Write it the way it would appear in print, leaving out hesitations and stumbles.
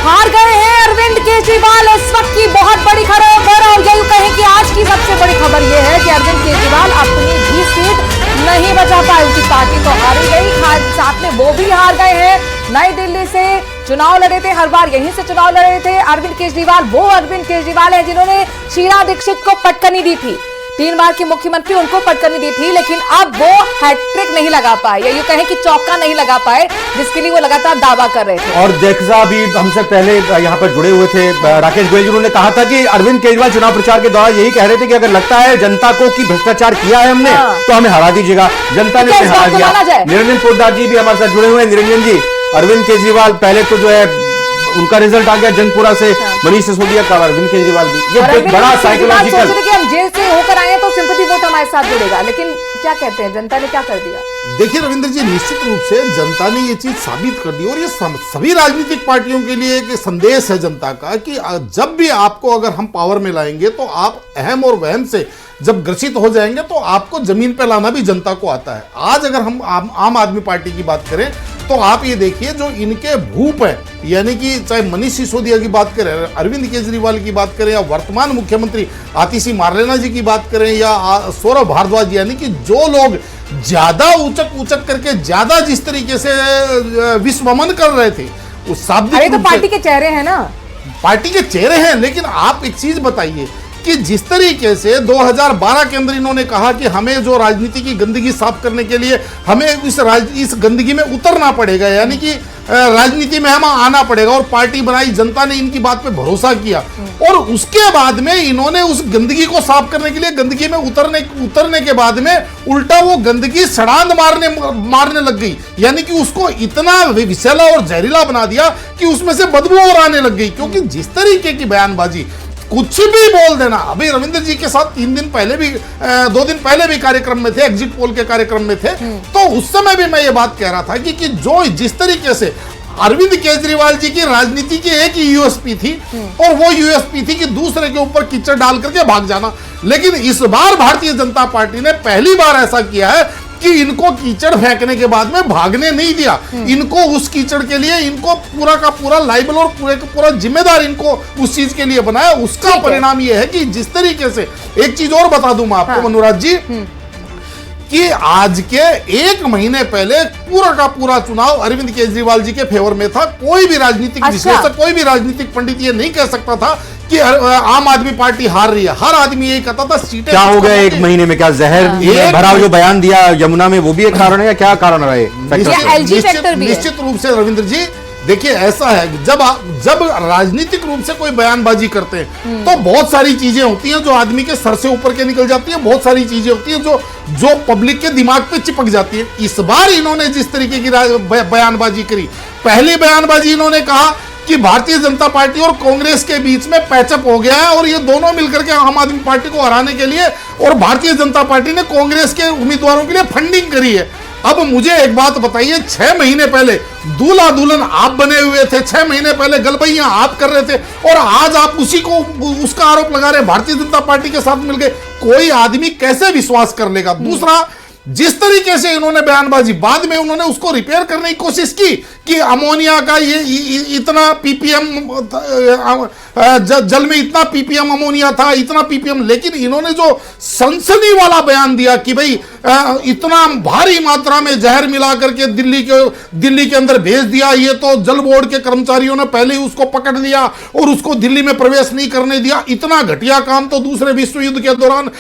हार गए हैं अरविंद केजरीवाल। इस वक्त की बहुत बड़ी खबर और यही कहें कि आज की सबसे बड़ी खबर यह है कि अरविंद केजरीवाल अपनी भी सीट नहीं बचा पाए। उनकी पार्टी तो हारी गई, साथ में वो भी हार गए हैं। नई दिल्ली से चुनाव लड़े थे, हर बार यहीं से चुनाव लड़े थे अरविंद केजरीवाल। वो अरविंद केजरीवाल है जिन्होंने शीला दीक्षित को पटकनी दी थी, 3 बार की मुख्यमंत्री उनको पटकनी दी थी, लेकिन अब वो हैट्रिक नहीं लगा पाए, या यूं कहें कि चौका नहीं लगा पाए, जिसके लिए वो लगातार दावा कर रहे थे। और देखा भी हमसे पहले यहां पर जुड़े हुए थे राकेश गोयल जी, उन्होंने कहा था कि अरविंद केजरीवाल चुनाव प्रचार के दौरान यही कह रहे थे कि अगर लगता है जनता को कि भ्रष्टाचार किया है हमने तो हमें हरा दीजिएगा। जनता ने हमें हरा दिया। निरंजन पोद्दार जी भी हमारे साथ जुड़े हुए हैं। निरंजन जी, अरविंद केजरीवाल पहले तो जो है उनका रिजल्ट आ गया जंगपुरा से, मनीष सिसोदिया का, अरविंद केजरीवाल भी, ये बड़ा साइकोलॉजिकल। हम जेल से होकर आए तो सिंपैथी वोट हमारे साथ जुड़ेगा, लेकिन क्या कहते हैं जनता ने क्या कर दिया? देखिए रविंद्र जी, निश्चित रूप से जनता ने ये चीज साबित कर दी और ये सभी राजनीतिक पार्टियों के लिए एक संदेश है जनता का कि जब भी आपको अगर हम पावर में लाएंगे तो आप अहम और वहम से जब ग्रसित हो जाएंगे तो आपको जमीन पे लाना भी जनता को आता है। आज अगर हम आम आदमी पार्टी की बात करें तो आप ये देखिए जो इनके भूप है, यानी कि चाहे मनीष सिसोदिया की बात करें, अरविंद केजरीवाल की बात करें, या वर्तमान मुख्यमंत्री आतिशी मार्लेना जी की बात करें, या सौरभ भारद्वाज, यानी कि जो लोग ज्यादा उचक करके ज्यादा जिस तरीके से विश्वमन कर रहे थे उस शाब्दिक तो पार्टी के चेहरे हैं ना, पार्टी के चेहरे हैं। लेकिन आप एक चीज बताइए कि जिस तरीके से 2012 के अंदर इन्होंने कहा कि हमें जो राजनीति की गंदगी साफ करने के लिए हमें इस गंदगी में उतरना पड़ेगा, यानी कि राजनीति में हमें आना पड़ेगा, और पार्टी बनाई, जनता ने इनकी बात पे भरोसा किया, और उसके बाद में इन्होंने उस गंदगी को साफ करने के लिए गंदगी में उतरने के बाद में उल्टा वो गंदगी सड़ांध मारने लग गई, यानी कि उसको इतना विषैला और जहरीला बना दिया कि उसमें से बदबू और आने लग गई। क्योंकि जिस तरीके की बयानबाजी, कुछ भी बोल देना। अभी रविंद्र जी के साथ 2 दिन पहले भी कार्यक्रम में थे, एग्जिट पोल के कार्यक्रम में थे, तो उस समय भी मैं ये बात कह रहा था कि जो जिस तरीके से अरविंद केजरीवाल जी की राजनीति की एक ही यूएसपी थी, और वो यूएसपी थी कि दूसरे के ऊपर कीचड़ डाल करके भाग जाना। लेकिन इस बार भारतीय जनता पार्टी ने पहली बार ऐसा किया है कि इनको कीचड़ फेंकने के बाद में भागने नहीं दिया। इनको उस कीचड़ के लिए इनको पूरा का पूरा लाइबल और पूरे का पूरा जिम्मेदार इनको उस चीज के लिए बनाया। उसका परिणाम यह है कि जिस तरीके से, एक चीज और बता दूं मैं आपको मनोराज जी, कि आज के 1 महीने पहले पूरा का पूरा चुनाव अरविंद केजरीवाल जी के फेवर में था। कोई भी राजनीतिक विश्लेषक, कोई भी राजनीतिक पंडित ये नहीं कह सकता था कि आम आदमी पार्टी हार रही है। हर आदमी यही कहता था सीटें क्या हो गया 1 महीने में, क्या जहर भरा जो बयान दिया यमुना में वो भी एक कारण है, या क्या कारण रहे? निश्चित रूप से रविंद्र जी, देखिए ऐसा है, जब राजनीतिक रूप से कोई बयानबाजी करते हैं तो बहुत सारी चीजें होती हैं जो आदमी के सर से ऊपर के निकल जाती है, बहुत सारी चीजें होती हैं जो पब्लिक के दिमाग पे चिपक जाती है। इस बार इन्होंने जिस तरीके की बयानबाजी करी, पहली बयानबाजी इन्होंने कहा कि भारतीय जनता पार्टी और कांग्रेस के बीच में पैचअप हो गया है और ये दोनों मिलकर के आम आदमी पार्टी को हराने के लिए, और भारतीय जनता पार्टी ने कांग्रेस के उम्मीदवारों के लिए फंडिंग करी है। अब मुझे एक बात बताइए, 6 महीने पहले दूल्हा दुल्हन आप बने हुए थे, 6 महीने पहले गलबैयां आप कर रहे थे, और आज आप उसका आरोप लगा रहे भारतीय जनता पार्टी के साथ मिलकर। कोई आदमी कैसे विश्वास कर लेगा? दूसरा, जिस तरीके से इन्होंने बयानबाजी, बाद में उन्होंने उसको रिपेयर करने की कोशिश की कि अमोनिया का ये इतना पीपीएम, जल में इतना पीपीएम अमोनिया था, इतना पीपीएम, लेकिन इन्होंने जो सनसनी वाला बयान दिया कि भाई इतना भारी मात्रा में जहर मिला करके दिल्ली के अंदर भेज दिया, ये तो जल बोर्ड के कर्मचारियों ने पहले ही उसको पकड़ लिया और उसको दिल्ली में प्रवेश नहीं करने दिया। इतना घटिया काम तो दूसरे विश्व युद्ध के दौरान